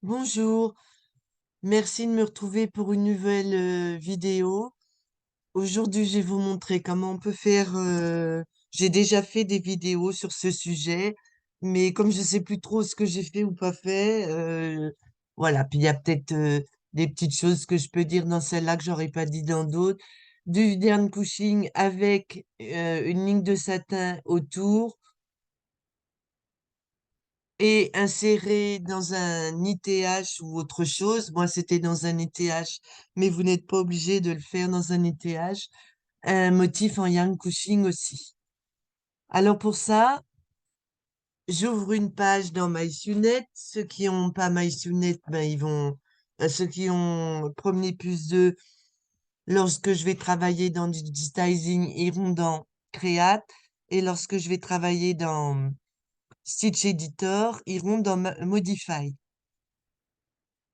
Bonjour, merci de me retrouver pour une nouvelle vidéo. Aujourd'hui, je vais vous montrer comment on peut faire. J'ai déjà fait des vidéos sur ce sujet, mais comme je sais plus trop ce que j'ai fait ou pas fait, voilà. Puis il y a peut-être des petites choses que je peux dire dans celle-là que j'aurais pas dit dans d'autres. Du Verne Cushing avec une ligne de satin autour et inséré dans un ITH ou autre chose. Moi, c'était dans un ITH, mais vous n'êtes pas obligé de le faire dans un ITH. Un motif en yarn Cushing aussi. Alors pour ça, j'ouvre une page dans MySunet. Ceux qui ont pas MySunet, ben ils vont. Ceux qui ont premier plus 2, lorsque je vais travailler dans du digitizing, iront dans Create. Et lorsque je vais travailler dans Stitch Editor, iront dans Modify.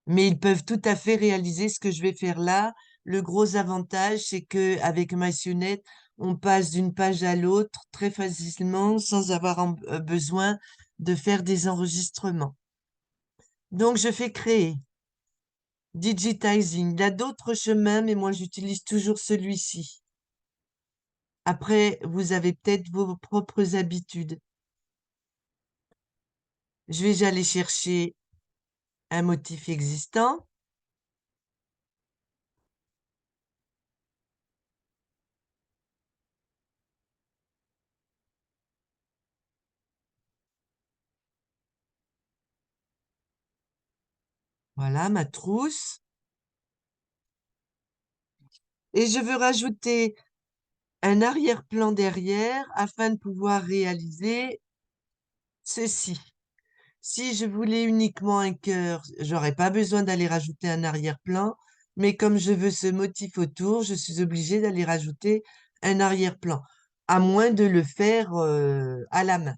Mais ils peuvent tout à fait réaliser ce que je vais faire là. Le gros avantage, c'est que avec MySunet, on passe d'une page à l'autre très facilement sans avoir besoin de faire des enregistrements. Donc, je fais créer Digitizing. Il y a d'autres chemins, mais moi, j'utilise toujours celui-ci. Après, vous avez peut-être vos propres habitudes. Je vais aller chercher un motif existant. Voilà, ma trousse. Et je veux rajouter un arrière-plan derrière afin de pouvoir réaliser ceci. Si je voulais uniquement un cœur, j'aurais pas besoin d'aller rajouter un arrière-plan, mais comme je veux ce motif autour, je suis obligée d'aller rajouter un arrière-plan, à moins de le faire à la main,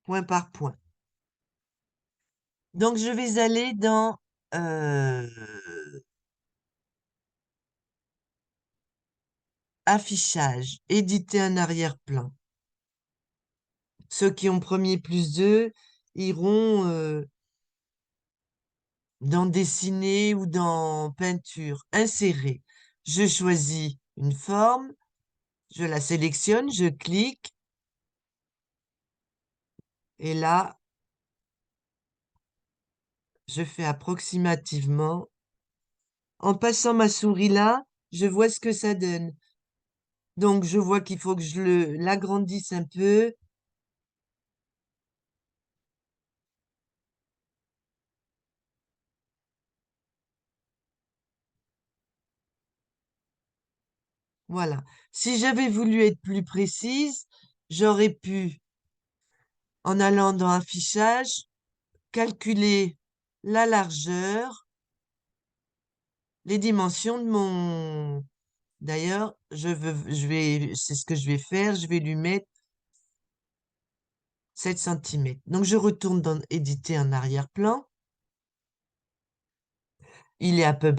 point par point. Donc je vais aller dans euh, affichage, éditer un arrière-plan. Ceux qui ont premier plus 2 iront dans dessiner ou dans peinture, insérer. Je choisis une forme, je la sélectionne, je clique et là, je fais approximativement. En passant ma souris là, je vois ce que ça donne. Donc, je vois qu'il faut que je l'agrandisse un peu. Voilà. Si j'avais voulu être plus précise, j'aurais pu, en allant dans affichage, calculer la largeur, les dimensions de mon. D'ailleurs, c'est ce que je vais faire, je vais lui mettre 7 cm. Donc, je retourne dans éditer un arrière-plan. Il est à peu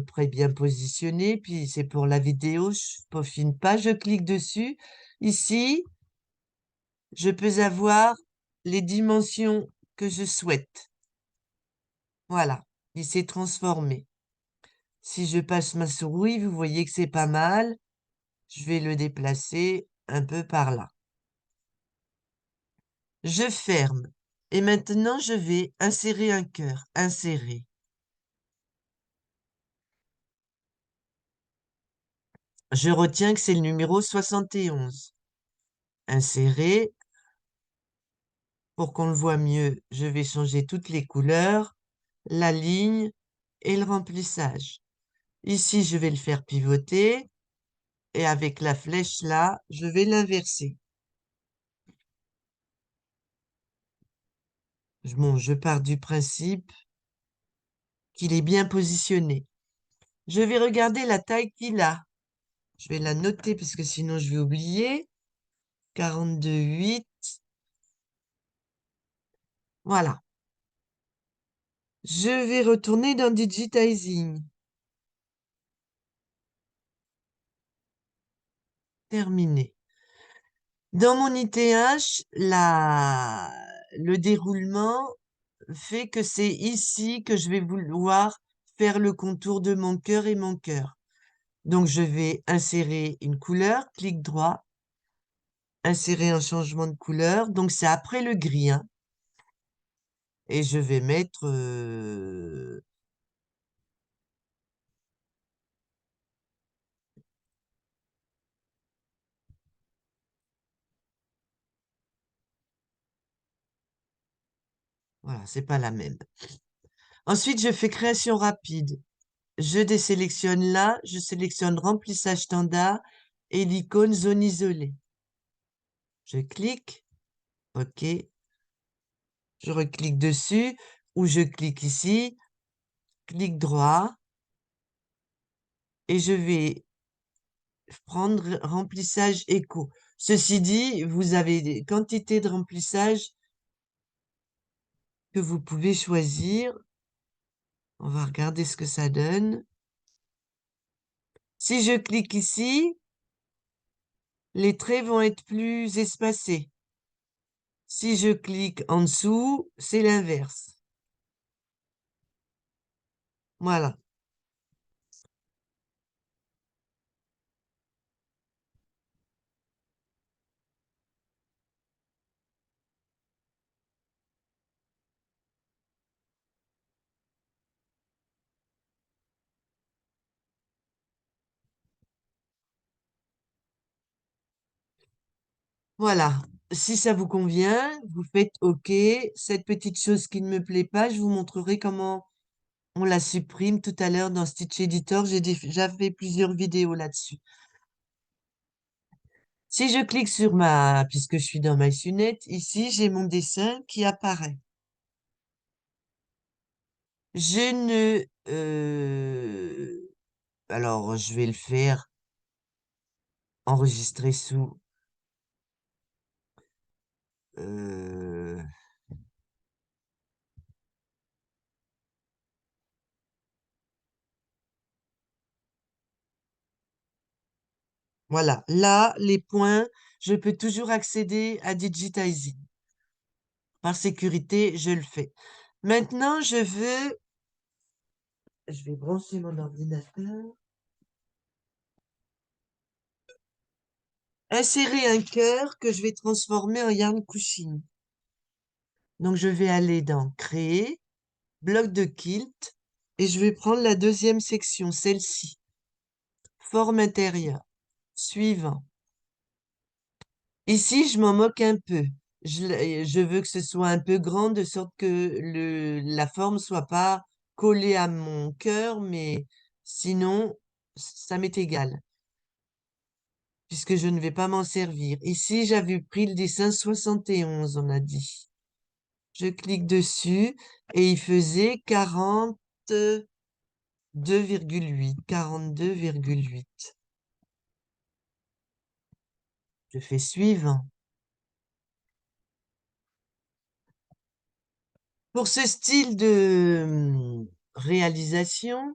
près bien positionné, puis c'est pour la vidéo, je peaufine pas, je clique dessus. Ici, je peux avoir les dimensions que je souhaite. Voilà, il s'est transformé. Si je passe ma souris, vous voyez que c'est pas mal. Je vais le déplacer un peu par là. Je ferme. Et maintenant, je vais insérer un cœur. Insérer. Je retiens que c'est le numéro 71. Insérer. Pour qu'on le voit mieux, je vais changer toutes les couleurs, la ligne et le remplissage. Ici, je vais le faire pivoter. Et avec la flèche là, je vais l'inverser. Bon, je pars du principe qu'il est bien positionné. Je vais regarder la taille qu'il a. Je vais la noter parce que sinon je vais oublier. 42,8. Voilà. Je vais retourner dans Digitizing. Terminé. Dans mon ITH, le déroulement fait que c'est ici que je vais vouloir faire le contour de mon cœur et mon cœur. Donc, je vais insérer une couleur, clic droit, insérer un changement de couleur. Donc, c'est après le gris, hein. Et je vais mettre... voilà, c'est pas la même. Ensuite, je fais création rapide. Je désélectionne là, je sélectionne remplissage standard et l'icône zone isolée. Je clique, OK. Je reclique dessus ou je clique ici, clic droit et je vais prendre remplissage écho. Ceci dit, vous avez des quantités de remplissage que vous pouvez choisir. On va regarder ce que ça donne. Si je clique ici, les traits vont être plus espacés. Si je clique en dessous, c'est l'inverse. Voilà. Voilà. Si ça vous convient, vous faites OK. Cette petite chose qui ne me plaît pas, je vous montrerai comment on la supprime tout à l'heure dans Stitch Editor. J'ai déjà fait plusieurs vidéos là-dessus. Si je clique sur puisque je suis dans MySunnet, ici, j'ai mon dessin qui apparaît. Je ne... alors, je vais le faire enregistrer sous... euh, voilà. Là, les points, je peux toujours accéder à Digitizing. Par sécurité, je le fais. Maintenant, je vais brancher mon ordinateur. Insérer un cœur que je vais transformer en yarn couching. Donc, je vais aller dans Créer, bloc de quilt, et je vais prendre la deuxième section, celle-ci. Forme intérieure. Suivant. Ici, je m'en moque un peu. Je veux que ce soit un peu grand, de sorte que la forme soit pas collée à mon cœur, mais sinon, ça m'est égal, puisque je ne vais pas m'en servir. Ici, j'avais pris le dessin 71, on a dit. Je clique dessus et il faisait 42,8. 42,8. Je fais suivant. Pour ce style de réalisation,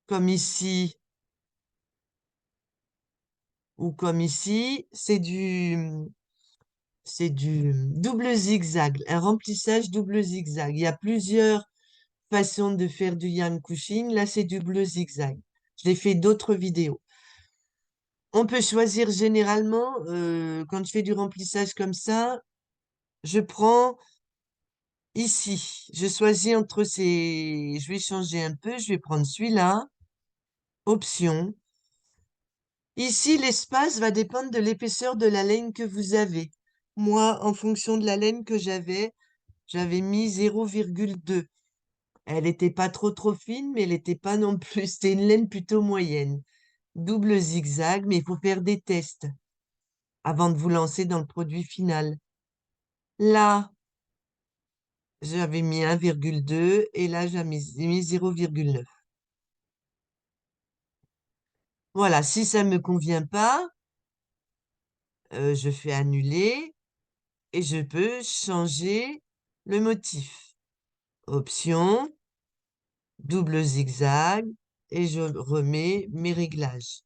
comme ici ou comme ici, c'est du double zigzag, un remplissage double zigzag. Il y a plusieurs façons de faire du yarn couching. Là, c'est double zigzag. J'ai fait d'autres vidéos. On peut choisir généralement, quand je fais du remplissage comme ça, je prends ici. Je choisis entre ces... Je vais changer un peu. Je vais prendre celui-là. Option. Ici, l'espace va dépendre de l'épaisseur de la laine que vous avez. Moi, en fonction de la laine que j'avais mis 0,2. Elle n'était pas trop fine, mais elle n'était pas non plus. C'était une laine plutôt moyenne. Double zigzag, mais il faut faire des tests avant de vous lancer dans le produit final. Là, j'avais mis 1,2 et là, j'ai mis 0,9. Voilà, si ça ne me convient pas, je fais annuler et je peux changer le motif. Option, double zigzag et je remets mes réglages.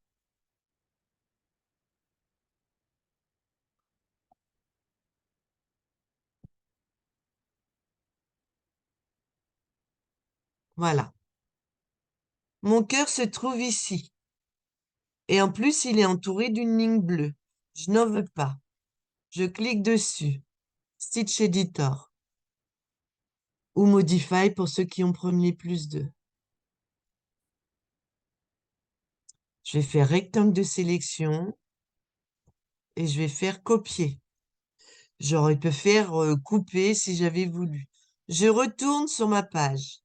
Voilà. Mon cœur se trouve ici. Et en plus, il est entouré d'une ligne bleue. Je n'en veux pas. Je clique dessus. Stitch Editor. Ou Modify pour ceux qui ont premier plus 2. Je vais faire rectangle de sélection et je vais faire copier. J'aurais pu faire couper si j'avais voulu. Je retourne sur ma page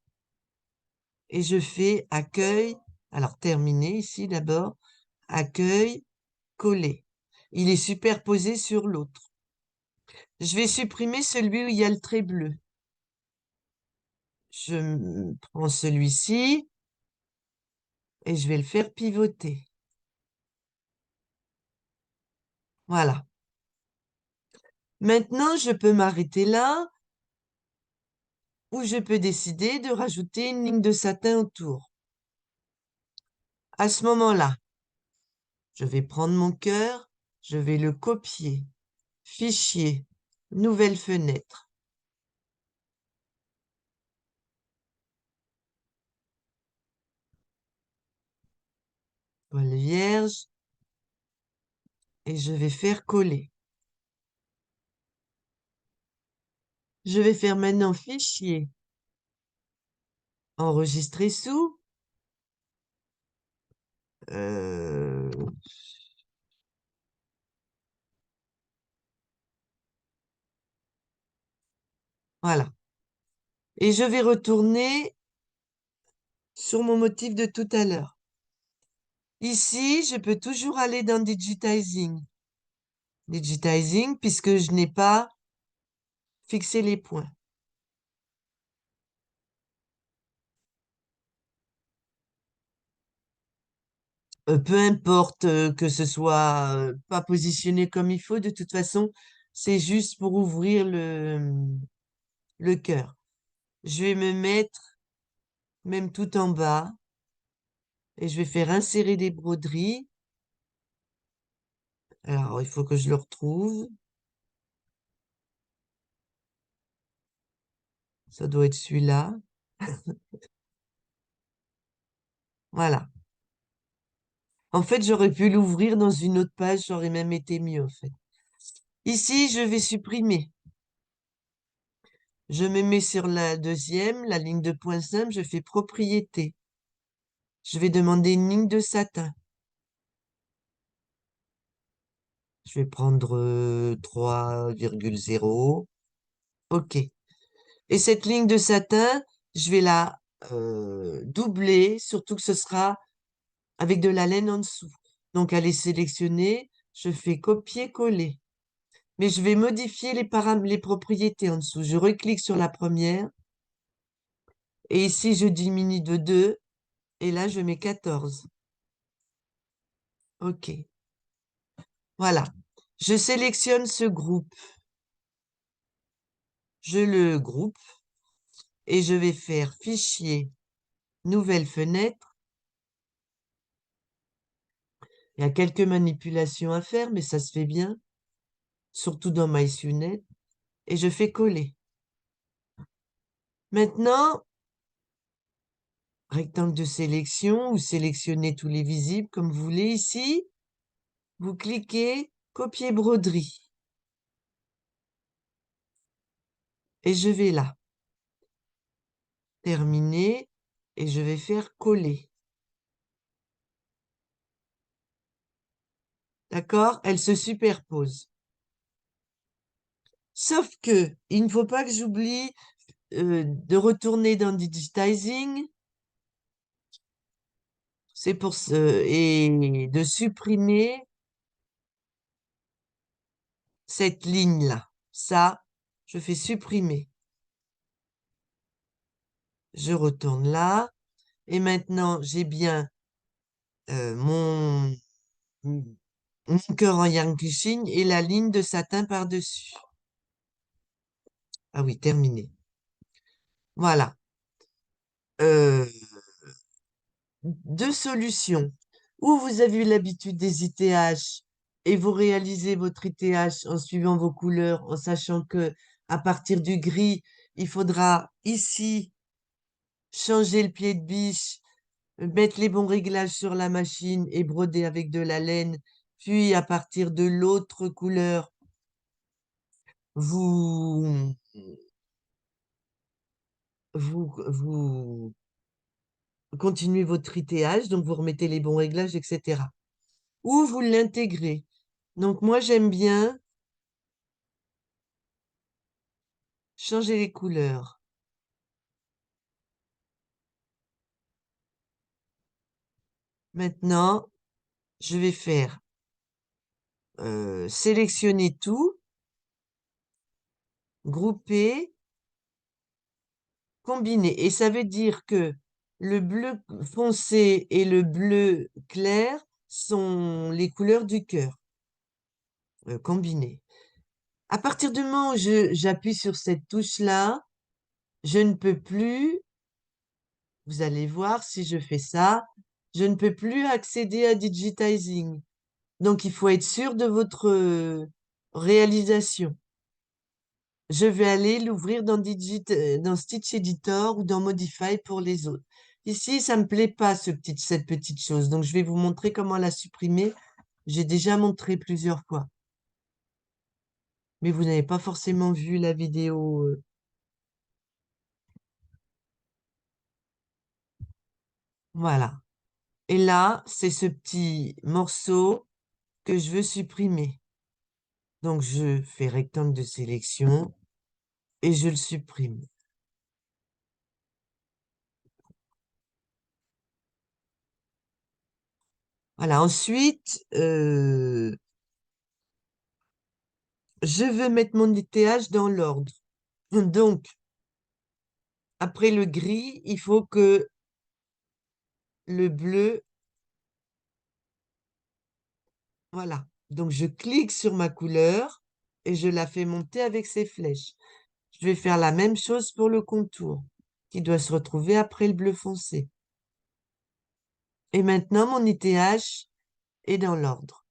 et je fais accueil. Alors terminer ici d'abord. Accueil, coller. Il est superposé sur l'autre. Je vais supprimer celui où il y a le trait bleu. Je prends celui-ci et je vais le faire pivoter. Voilà. Maintenant, je peux m'arrêter là ou je peux décider de rajouter une ligne de satin autour. À ce moment-là, je vais prendre mon cœur, je vais le copier. Fichier, nouvelle fenêtre. Toile vierge. Et je vais faire coller. Je vais faire maintenant fichier, enregistrer sous. Euh, voilà. Et je vais retourner sur mon motif de tout à l'heure. Ici, je peux toujours aller dans Digitizing. Digitizing, puisque je n'ai pas fixé les points. Peu importe que ce soit pas positionné comme il faut, de toute façon, c'est juste pour ouvrir le cœur. Je vais me mettre même tout en bas et je vais faire insérer des broderies. Alors, il faut que je le retrouve. Ça doit être celui-là. Voilà. En fait, j'aurais pu l'ouvrir dans une autre page, ça aurait même été mieux, en fait. Ici, je vais supprimer. Je me mets sur la deuxième, la ligne de point simple, je fais propriété. Je vais demander une ligne de satin. Je vais prendre 3,0. OK. Et cette ligne de satin, je vais la doubler, surtout que ce sera avec de la laine en dessous. Donc, elle est sélectionnée, je fais copier-coller. Mais je vais modifier les propriétés en dessous. Je reclique sur la première. Et ici, je diminue de 2. Et là, je mets 14. OK. Voilà. Je sélectionne ce groupe. Je le groupe. Et je vais faire Fichier, Nouvelle fenêtre. Il y a quelques manipulations à faire, mais ça se fait bien. Surtout dans MySUNET. Et je fais coller. Maintenant, rectangle de sélection, ou sélectionnez tous les visibles comme vous voulez ici. Vous cliquez Copier broderie. Et je vais là. Terminer. Et je vais faire coller. D'accord? Elle se superpose. Sauf que il ne faut pas que j'oublie de retourner dans Digitizing. C'est pour ce, et de supprimer cette ligne-là. Ça, je fais supprimer. Je retourne là. Et maintenant, j'ai bien mon cœur en yarn clushing et la ligne de satin par-dessus. Ah oui, terminé. Voilà. Euh, Deux solutions. Ou vous avez eu l'habitude des ITH et vous réalisez votre ITH en suivant vos couleurs, en sachant que à partir du gris, il faudra ici changer le pied de biche, mettre les bons réglages sur la machine et broder avec de la laine. Puis, à partir de l'autre couleur, vous, vous continuez votre tritéage, donc vous remettez les bons réglages, etc. Ou vous l'intégrez. Donc, moi, j'aime bien changer les couleurs. Maintenant, je vais faire sélectionner tout, grouper, combiner. Et ça veut dire que le bleu foncé et le bleu clair sont les couleurs du cœur, combinées. À partir du moment où j'appuie sur cette touche-là, je ne peux plus, vous allez voir si je fais ça, je ne peux plus accéder à Digitizing. Donc, il faut être sûr de votre réalisation. Je vais aller l'ouvrir dans Stitch Editor ou dans Modify pour les autres. Ici, ça me plaît pas, cette petite chose. Donc, je vais vous montrer comment la supprimer. J'ai déjà montré plusieurs fois. Mais vous n'avez pas forcément vu la vidéo. Voilà. Et là, c'est ce petit morceau que je veux supprimer. Donc, je fais rectangle de sélection et je le supprime. Voilà. Ensuite, je veux mettre mon étayage dans l'ordre. Donc, après le gris, il faut que le bleu, voilà. Donc, je clique sur ma couleur et je la fais monter avec ces flèches. Je vais faire la même chose pour le contour, qui doit se retrouver après le bleu foncé. Et maintenant, mon étayage est dans l'ordre.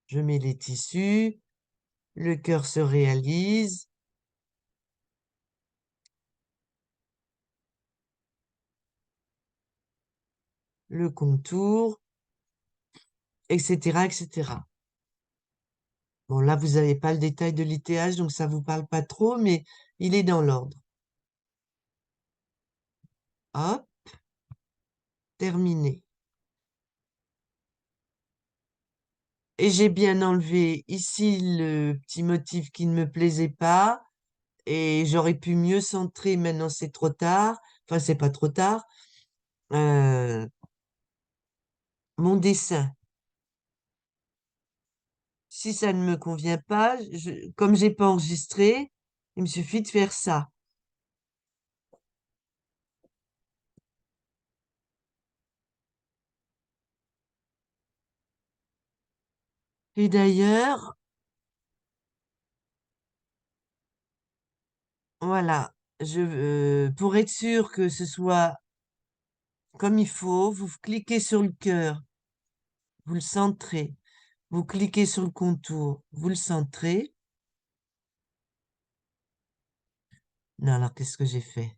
Je mets les tissus, le cœur se réalise, le contour, etc., etc. Bon, là, vous n'avez pas le détail de l'étayage, donc ça vous parle pas trop, mais il est dans l'ordre. Hop, terminé. Et j'ai bien enlevé ici le petit motif qui ne me plaisait pas. Et j'aurais pu mieux centrer. Maintenant, c'est trop tard. Enfin, c'est pas trop tard. Euh, mon dessin. Si ça ne me convient pas, comme j'ai pas enregistré, il me suffit de faire ça. Et d'ailleurs, voilà, pour être sûr que ce soit comme il faut, vous cliquez sur le cœur, vous le centrez. Vous cliquez sur le contour, vous le centrez. Non, alors qu'est-ce que j'ai fait?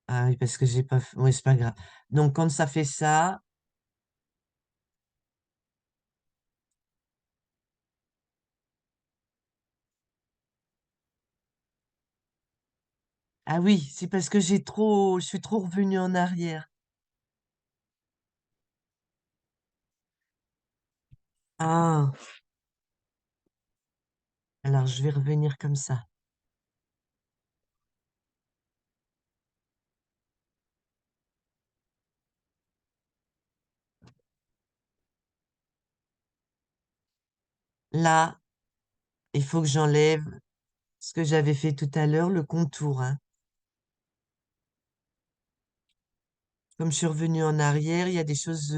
Ah oui, parce que j'ai pas fait. Oui, c'est pas grave. Donc, quand ça fait ça, ah oui, c'est parce que je suis trop revenue en arrière. Ah, alors je vais revenir comme ça. Là, il faut que j'enlève ce que j'avais fait tout à l'heure, le contour, hein. Comme je suis revenue en arrière, il y a des choses,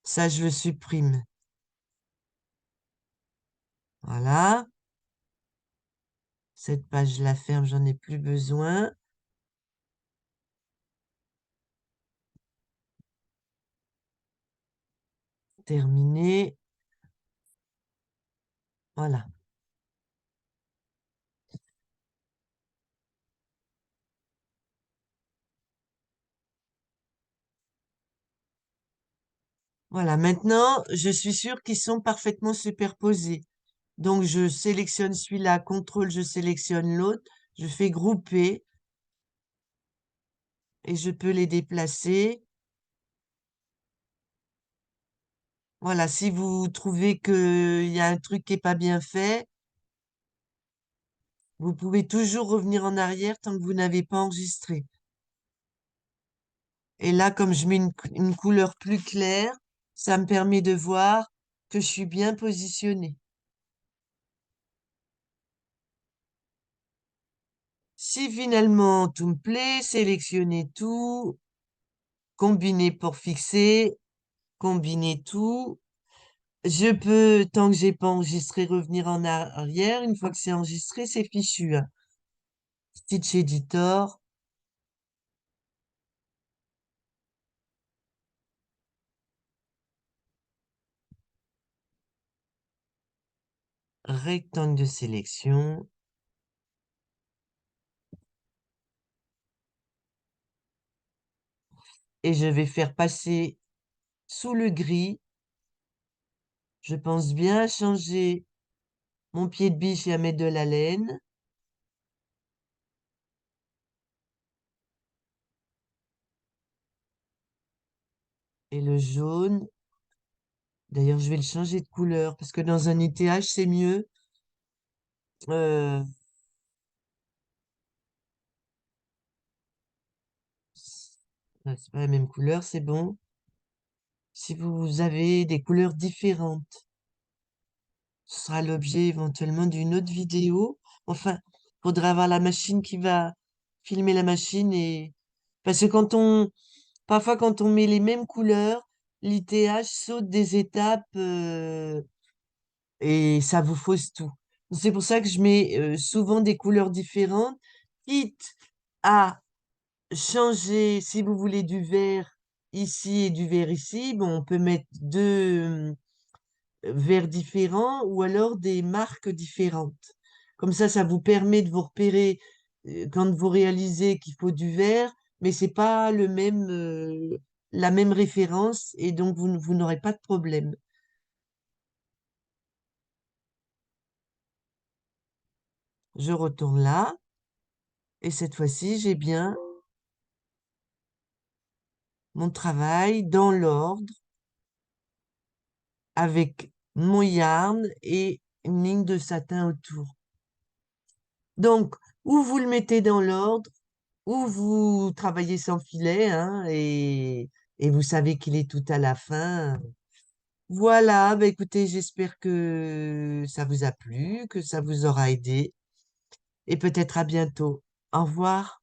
ça je le supprime. Voilà. Cette page, je la ferme, j'en ai plus besoin. Terminé. Voilà. Voilà. Maintenant, je suis sûre qu'ils sont parfaitement superposés. Donc, je sélectionne celui-là, contrôle, je sélectionne l'autre, je fais grouper et je peux les déplacer. Voilà, si vous trouvez qu'il y a un truc qui est pas bien fait, vous pouvez toujours revenir en arrière tant que vous n'avez pas enregistré. Et là, comme je mets une couleur plus claire, ça me permet de voir que je suis bien positionnée. Si finalement tout me plaît, sélectionnez tout, combiner pour fixer, combiner tout. Je peux, tant que j'ai pas enregistré, revenir en arrière. Une fois que c'est enregistré, c'est fichu, hein. Stitch Editor, rectangle de sélection. Et je vais faire passer sous le gris. Je pense bien à changer mon pied de biche et à mettre de la laine. Et le jaune, d'ailleurs, je vais le changer de couleur parce que dans un ETH, c'est mieux. Euh, c'est pas la même couleur, c'est bon. Si vous avez des couleurs différentes, ce sera l'objet éventuellement d'une autre vidéo. Enfin, faudra avoir la machine qui va filmer la machine et parce que parfois quand on met les mêmes couleurs, l'ITH saute des étapes et ça vous fausse tout. C'est pour ça que je mets souvent des couleurs différentes, quitte à changer, si vous voulez du vert ici et du vert ici, bon, on peut mettre deux verts différents ou alors des marques différentes. Comme ça vous permet de vous repérer quand vous réalisez qu'il faut du vert, mais c'est pas la même référence et donc vous n'aurez pas de problème. Je retourne là et cette fois-ci, j'ai bien mon travail dans l'ordre avec mon yarn et une ligne de satin autour. Donc, ou vous le mettez dans l'ordre, ou vous travaillez sans filet, hein, et vous savez qu'il est tout à la fin. Voilà, bah écoutez, j'espère que ça vous a plu, que ça vous aura aidé, et peut-être à bientôt. Au revoir.